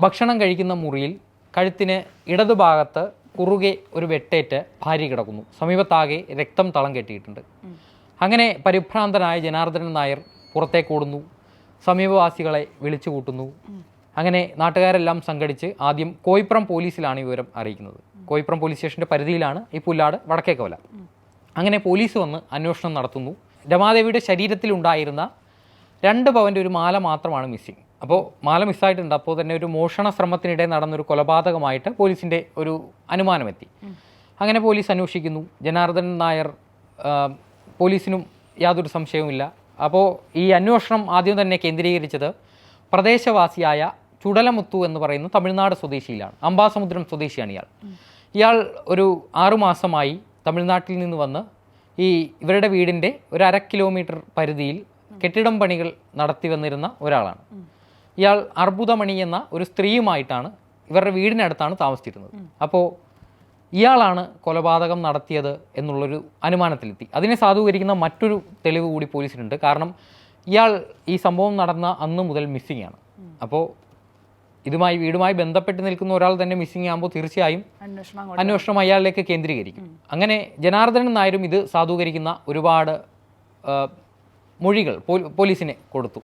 ഭക്ഷണം കഴിക്കുന്ന മുറിയിൽ കഴുത്തിന് ഇടതുഭാഗത്ത് കുറുകെ ഒരു വെട്ടേറ്റ് ഭാര്യ കിടക്കുന്നു. സമീപത്താകെ രക്തം തളം കെട്ടിയിട്ടുണ്ട്. അങ്ങനെ പരിഭ്രാന്തനായ ജനാർദ്ദനൻ നായർ പുറത്തേക്കോടുന്നു. സമീപവാസികളെ വിളിച്ചു കൂട്ടുന്നു. അങ്ങനെ നാട്ടുകാരെല്ലാം സംഘടിച്ച് ആദ്യം കോയിപ്പുറം പോലീസിലാണ് ഈ വിവരം അറിയിക്കുന്നത്. കോയിപ്പുറം പോലീസ് സ്റ്റേഷൻ്റെ പരിധിയിലാണ് ഈ പുല്ലാട് വടക്കേക്കവല. അങ്ങനെ പോലീസ് വന്ന് അന്വേഷണം നടത്തുന്നു. രമാദേവിയുടെ ശരീരത്തിലുണ്ടായിരുന്ന 2 പവൻ്റെ ഒരു മാല മാത്രമാണ് മിസ്സിങ്. അപ്പോൾ മാല മിസ്സായിട്ടുണ്ട്. അപ്പോൾ തന്നെ ഒരു മോഷണ ശ്രമത്തിനിടെ നടന്നൊരു കൊലപാതകമായിട്ട് പോലീസിൻ്റെ ഒരു അനുമാനമെത്തി. അങ്ങനെ പോലീസ് അന്വേഷിക്കുന്നു. ജനാർദ്ദനൻ നായർ പോലീസിനും യാതൊരു സംശയവുമില്ല. അപ്പോൾ ഈ അന്വേഷണം ആദ്യം തന്നെ കേന്ദ്രീകരിച്ചത് പ്രദേശവാസിയായ ചുടലമുത്തു എന്ന് പറയുന്ന തമിഴ്നാട് സ്വദേശിയിലാണ്. അംബാസമുദ്രം സ്വദേശിയാണ് ഇയാൾ ഒരു 6 മാസമായി തമിഴ്നാട്ടിൽ നിന്ന് വന്ന് ഇവരുടെ വീടിൻ്റെ ഒരു 1/2 കിലോമീറ്റർ പരിധിയിൽ കെട്ടിടം പണികൾ നടത്തി വന്നിരുന്ന ഒരാളാണ്. ഇയാൾ അർബുദമണി എന്ന ഒരു സ്ത്രീയുമായിട്ടാണ് ഇവരുടെ വീടിനടുത്താണ് താമസിച്ചിരുന്നത്. അപ്പോൾ ഇയാളാണ് കൊലപാതകം നടത്തിയത് എന്നുള്ളൊരു അനുമാനത്തിലെത്തി. അതിനെ സാധൂകരിക്കുന്ന മറ്റൊരു തെളിവ് കൂടി പോലീസിനുണ്ട്. കാരണം ഇയാൾ ഈ സംഭവം നടന്ന അന്ന് മുതൽ മിസ്സിംഗ് ആണ്. അപ്പോൾ വീടുമായി ബന്ധപ്പെട്ട് നിൽക്കുന്ന ഒരാൾ തന്നെ മിസ്സിംഗ് ആകുമ്പോൾ തീർച്ചയായും അന്വേഷണം അയാളിലേക്ക് കേന്ദ്രീകരിക്കും. അങ്ങനെ ജനാർദ്ദനൻ നായരും ഇത് സാധൂകരിക്കുന്ന ഒരുപാട് മൊഴികൾ പോലീസിന് കൊടുത്തു.